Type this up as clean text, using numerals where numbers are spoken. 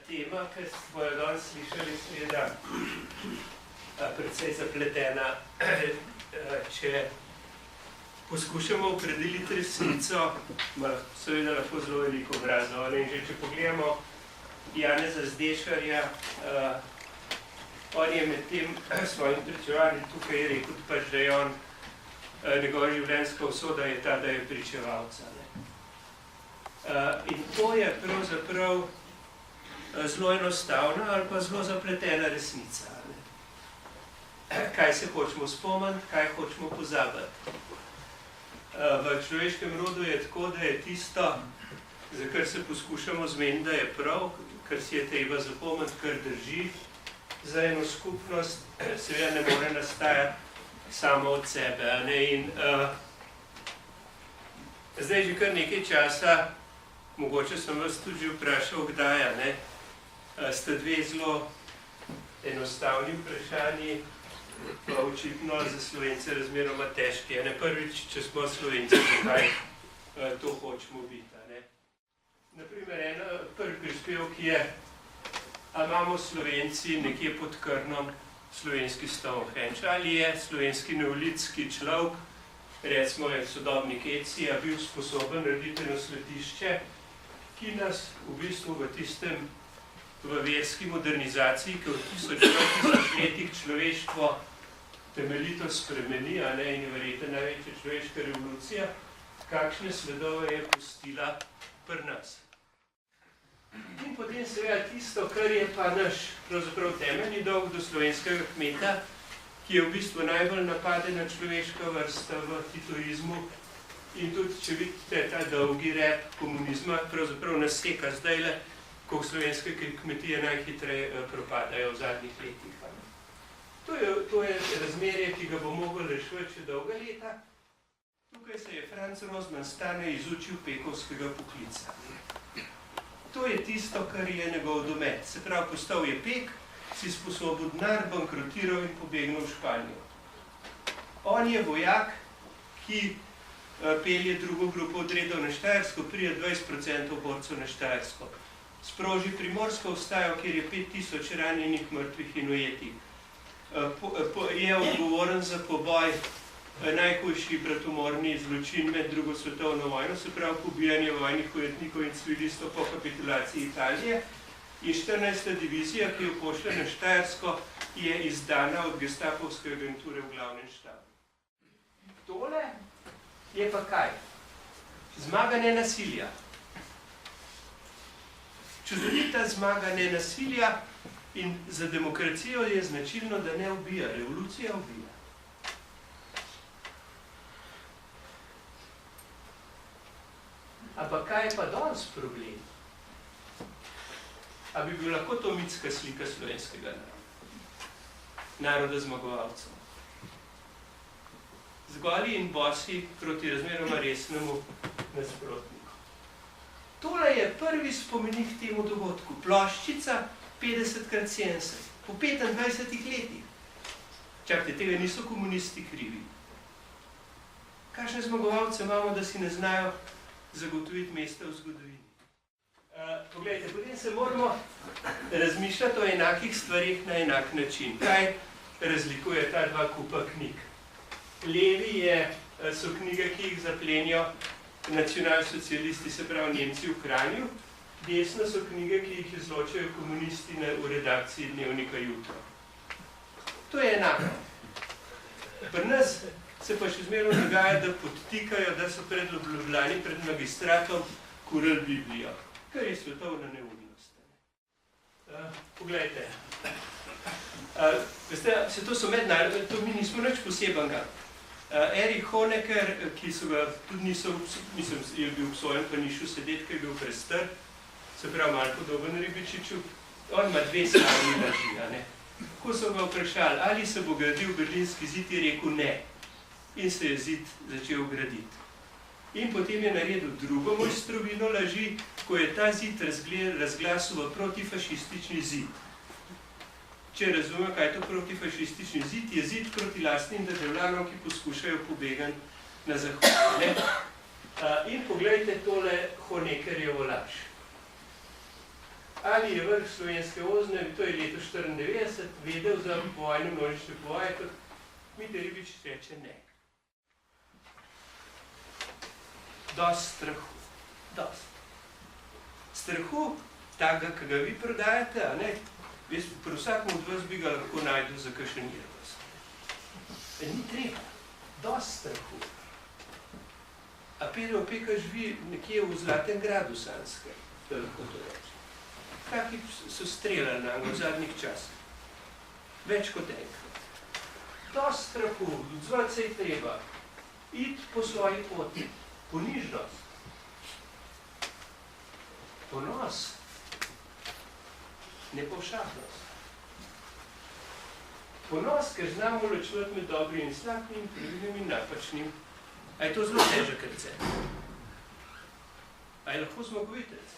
tema, ki bojo danes slišali, seveda precej zapletena. Če poskušamo opredeliti resnico, ima seveda lahko zelo veliko obrazov. In že če pogledamo Janeza Zdešarja, on je med tem svojim pričevanjem tukaj rekel, pač, da je on, njegova življenjska usoda je ta, da je pričevalca. In to je pravzaprav zelo enostavna ali pa zelo zapletena resnica. Kaj se hočemo spomniti, kaj hočemo pozabiti. V človeškem rodu je tako, da je tisto, za kar se poskušamo zmeniti, da je prav, kar si je treba zapomniti, kar drži, za eno skupnost seveda ne more nastajati samo od sebe. In zdaj že kar nekaj časa, mogoče sem vas tudi že vprašal, kdaj, sta dve zelo enostavni vprašanji, pa očitno za Slovence razmeroma težki. Prvič, če smo Slovenci, zakaj to hočemo biti. Naprimer, prvi prispevek je, ali imamo Slovenci nekje pod Krnom slovenski Stonehenge, ali je slovenski neolitski človek, recimo je sodobni Keci, bil sposoben narediti eno sledišče, ki nas v bistvu v tistem v verski modernizaciji, ki v 1000 letih človeštvo temeljito spremeni, in je verjetno največja človeška revolucija, kakšne sledove je pustila pri nas. In potem seveda tisto, kar je pa naš pravzaprav temeljni dolg do slovenskega kmeta, ki je v bistvu najbolj napadena človeška vrsta v titoizmu. In tudi, če vidite ta dolgi rep komunizma, pravzaprav naseka zdajle, ko slovenske kmetije najhitreje propadajo v zadnjih letih. To je razmerje, ki ga bo mogel rešiti še dolga leta. Tukaj se je Franz Rosman-Stane izučil pekovskega poklica. To je tisto, kar je njegov domet. Se pravi, postal je pek, si sposobil denar, bankrotiral in pobegnil v Španijo. On je vojak, ki pelje drugo grupo odredov na Štajersko, prije 20% borcev na Štajersko. Sproži Primorsko vstajo, kjer je 5000 ranjenih, mrtvih in ujetih. Je odgovoren za poboj, najhujši bratomorni zločin med drugo svetovno vojno, se pravi pobijanje vojnih ujetnikov in civilistov po kapitulaciji Italije. In 14. divizija, ki jo pošlje na Štajersko, je izdana od gestapovske agenture v glavnem štabu. Tole je pa kaj? Zmaga nenasilja. Čudovita zmaga nenasilja in za demokracijo je značilno, da ne ubija, revolucija ubija. Ampak kaj je pa danes problem? A bi bil lahko to mitska slika slovenskega naroda zmagovalcev? Zgoli in bosi proti razmeroma resnemu nasprotniku. Tole je prvi spomenik temu dogodku. Ploščica 50x70, po 25 letih. Čakajte, tega niso komunisti krivi. Kakšne zmagovalce imamo, da si ne znajo zagotoviti mesta v zgodovini? Poglejte, potem se moramo razmišljati o enakih stvarih na enak način. Kaj razlikuje ta dva kupa knjig? Levi so knjige, ki jih zaplenijo nacionalsocialisti, se pravi Nemci v Kranju, desno so knjige, ki jih izločajo komunisti v redakciji Dnevnika Jutro. To je enako. Pri nas se pa še zmerno dogaja, da podtikajo, da so pred Ljubljani, pred magistratom, kurili Biblijo, kar je svetovna neumnost. Poglejte, veste, to so mednarodne, to mi nismo nič posebenega. Erich Honecker, ki so ga tudi mislim, je bil obsojen, pa ni šel sedeti, ker je bil prestar, se pravi malo podoben Ribičiču, on ima dve slavni laži. Ko so ga vprašali, ali se bo gradil Berlinski zid, je rekel ne. In se je zid začel graditi. In potem je naredil drugo mojstrovino laži, ko je ta zid razglasil v protifašistični zid. Če razume, kaj je to protifašistični zid, je zid proti lastnim državljanom, ki poskušajo pobegati na zahod. In poglejte tole Honeckerjevo laž. Ali je vrh Slovenske ozne, to je leto 1994, vedel za vojne množične povaje, kot Mitja Ribič reče ne. Dost strahu. Dost. Strahu, takega, ki ga vi prodajate, a ne? Pri vsakom od vas bi ga lahko najdel za kakšen irvas. Ni treba. Dost strahu. A Pedro Opeka živi nekje v Zlatem gradu Sanskem, da lahko to reče. Taki so streljali na v zadnjih časih. Več kot enkrat. Dost strahu, odzvati se je treba. Iti po svoji poti. Ponižnost. Ponos. Nepovšatnost. Ponos, ker znamo ločevati med dobrim in slabim, pravilnim in napačnim. A je to zelo težek recept? A je lahko zmagovitec?